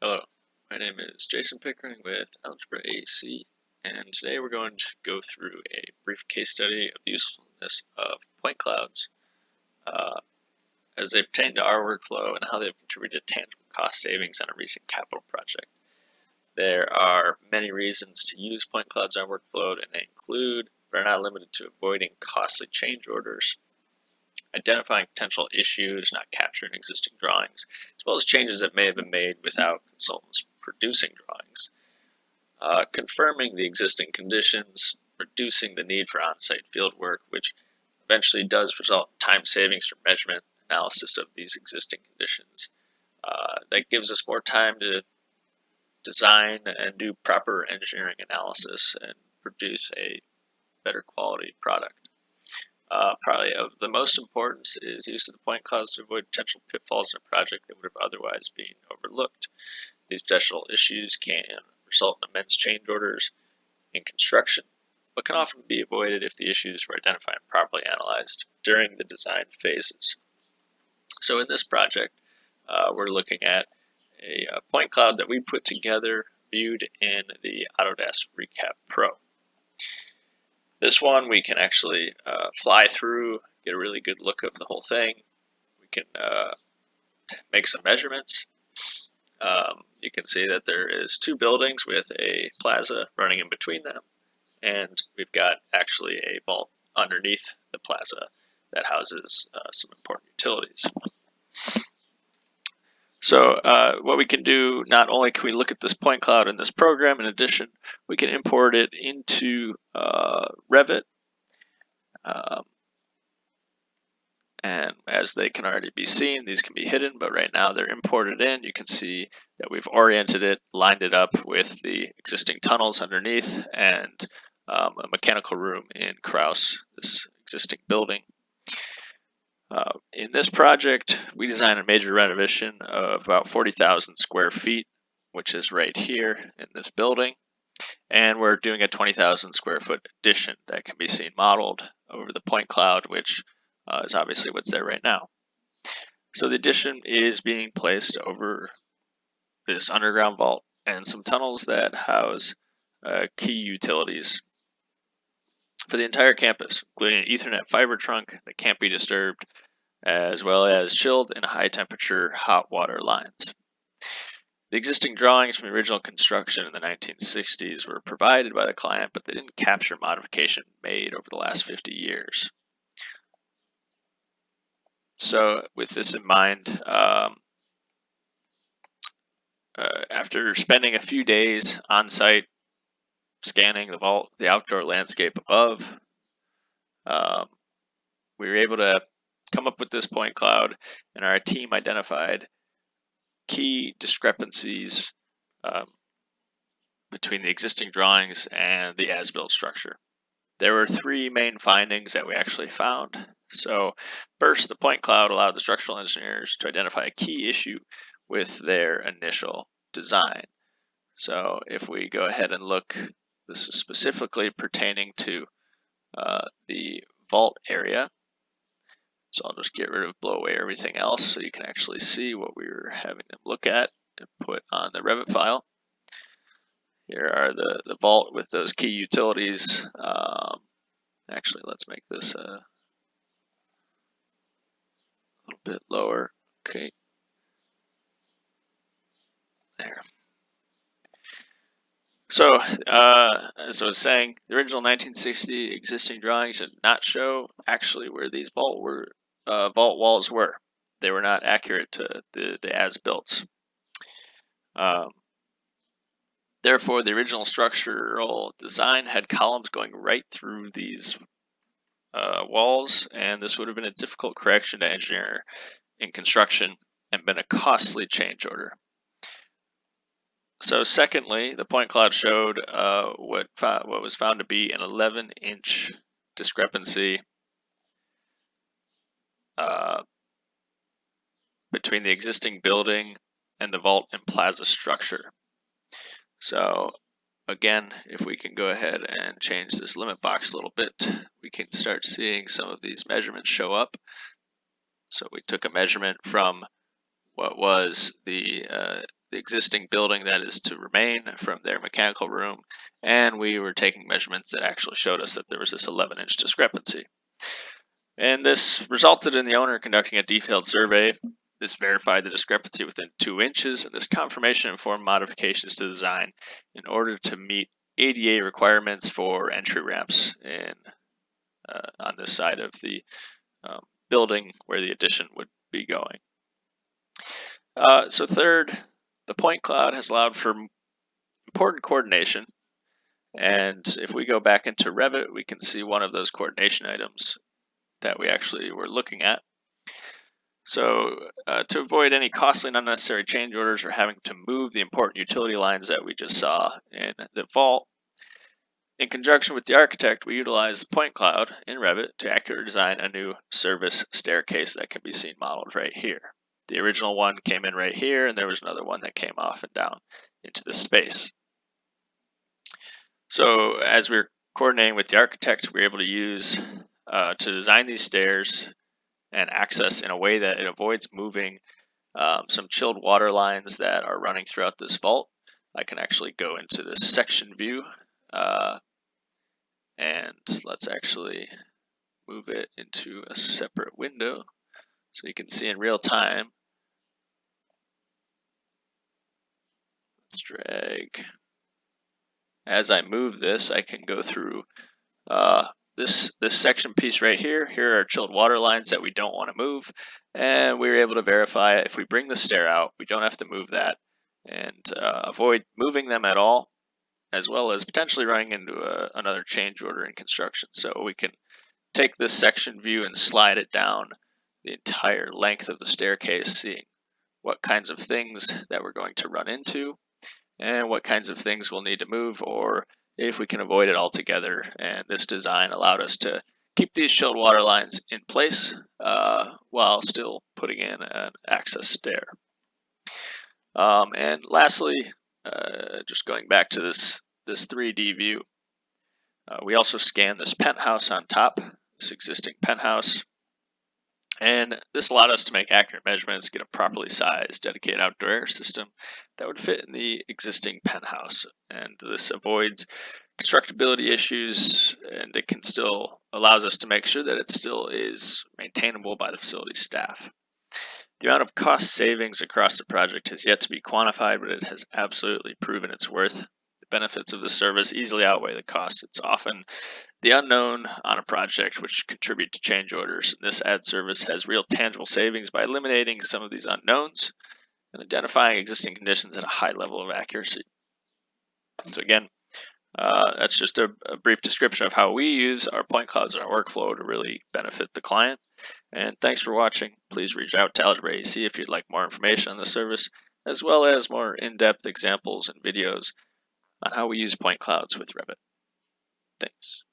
Hello, my name is Jason Pickering with Algebra AEC, and today we're going to go through a brief case study of the usefulness of point clouds as they pertain to our workflow and how they've contributed to tangible cost savings on a recent capital project. There are many reasons to use point clouds on our workflow, and they include, but are not limited to, avoiding costly change orders, identifying potential issues not captured in existing drawings, as well as changes that may have been made without consultants producing drawings, confirming the existing conditions, reducing the need for on-site field work, which eventually does result in time savings for measurement analysis of these existing conditions. That gives us more time to design and do proper engineering analysis and produce a better quality product. Probably of the most importance is use of the point clouds to avoid potential pitfalls in a project that would have otherwise been overlooked. These potential issues can result in immense change orders in construction, but can often be avoided if the issues were identified and properly analyzed during the design phases. So in this project, we're looking at a point cloud that we put together viewed in the Autodesk Recap Pro. This one we can actually fly through, get a really good look of the whole thing. We can make some measurements. You can see that there is two buildings with a plaza running in between them, and we've got actually a vault underneath the plaza that houses some important utilities. So what we can do, not only can we look at this point cloud in this program, in addition, we can import it into Revit. And as they can already be seen, these can be hidden, but right now they're imported in. You can see that we've oriented it, lined it up with the existing tunnels underneath, and a mechanical room in Kraus, this existing building. In this project, we designed a major renovation of about 40,000 square feet, which is right here in this building. And we're doing a 20,000 square foot addition that can be seen modeled over the point cloud, which is obviously what's there right now. So the addition is being placed over this underground vault and some tunnels that house key utilities for the entire campus, including an Ethernet fiber trunk that can't be disturbed, as well as chilled and high temperature hot water lines. The existing drawings from the original construction in the 1960s were provided by the client, but they didn't capture modification made over the last 50 years. So with this in mind, after spending a few days on site scanning the vault, the outdoor landscape above, we were able to come up with this point cloud, and our team identified key discrepancies between the existing drawings and the as-built structure. There were three main findings that we actually found. So first, the point cloud allowed the structural engineers to identify a key issue with their initial design. So if we go ahead and look, this is specifically pertaining to the vault area. So I'll just get rid of, blow away everything else so you can actually see what we were having them look at and put on the Revit file. Here are the vault with those key utilities. Actually, let's make this a little bit lower. Okay. There. So, as I was saying, the original 1960 existing drawings did not show actually where these vault walls were. They were not accurate to the as-builts. Therefore, the original structural design had columns going right through these walls, and this would have been a difficult correction to engineer in construction and been a costly change order. So secondly, the point cloud showed what was found to be an 11-inch discrepancy between the existing building and the vault and plaza structure. So again, if we can go ahead and change this limit box a little bit, we can start seeing some of these measurements show up. So we took a measurement from what was the the existing building that is to remain from their mechanical room, and we were taking measurements that actually showed us that there was this 11-inch discrepancy. And this resulted in the owner conducting a detailed survey. This verified the discrepancy within 2 inches, and this confirmation informed modifications to the design in order to meet ADA requirements for entry ramps on this side of the building where the addition would be going. So third, the point cloud has allowed for important coordination. And if we go back into Revit, we can see one of those coordination items that we actually were looking at. So to avoid any costly and unnecessary change orders or having to move the important utility lines that we just saw in the vault, in conjunction with the architect, we utilize the point cloud in Revit to accurately design a new service staircase that can be seen modeled right here. The original one came in right here, and there was another one that came off and down into this space. So as we're coordinating with the architect, we're able to use to design these stairs and access in a way that it avoids moving some chilled water lines that are running throughout this vault. I can actually go into this section view and let's actually move it into a separate window so you can see in real time. Let's drag. As I move this, I can go through this section piece right here. Here are chilled water lines that we don't want to move, and we were able to verify if we bring the stair out, we don't have to move that and avoid moving them at all, as well as potentially running into another change order in construction. So we can take this section view and slide it down the entire length of the staircase, seeing what kinds of things that we're going to run into and what kinds of things we'll need to move, or if we can avoid it altogether. And this design allowed us to keep these chilled water lines in place while still putting in an access stair. And lastly, just going back to this 3D view, we also scanned this penthouse on top, this existing penthouse. And this allowed us to make accurate measurements, get a properly sized dedicated outdoor air system that would fit in the existing penthouse. And this avoids constructability issues, and it can still allows us to make sure that it still is maintainable by the facility staff. The amount of cost savings across the project has yet to be quantified, but it has absolutely proven its worth. The benefits of the service easily outweigh the cost. It's often the unknown on a project which contribute to change orders. This ad service has real tangible savings by eliminating some of these unknowns and identifying existing conditions at a high level of accuracy. So again, that's just a brief description of how we use our point clouds in our workflow to really benefit the client. And thanks for watching. Please reach out to Algebra AEC if you'd like more information on the service, as well as more in-depth examples and videos on how we use point clouds with Revit. Thanks.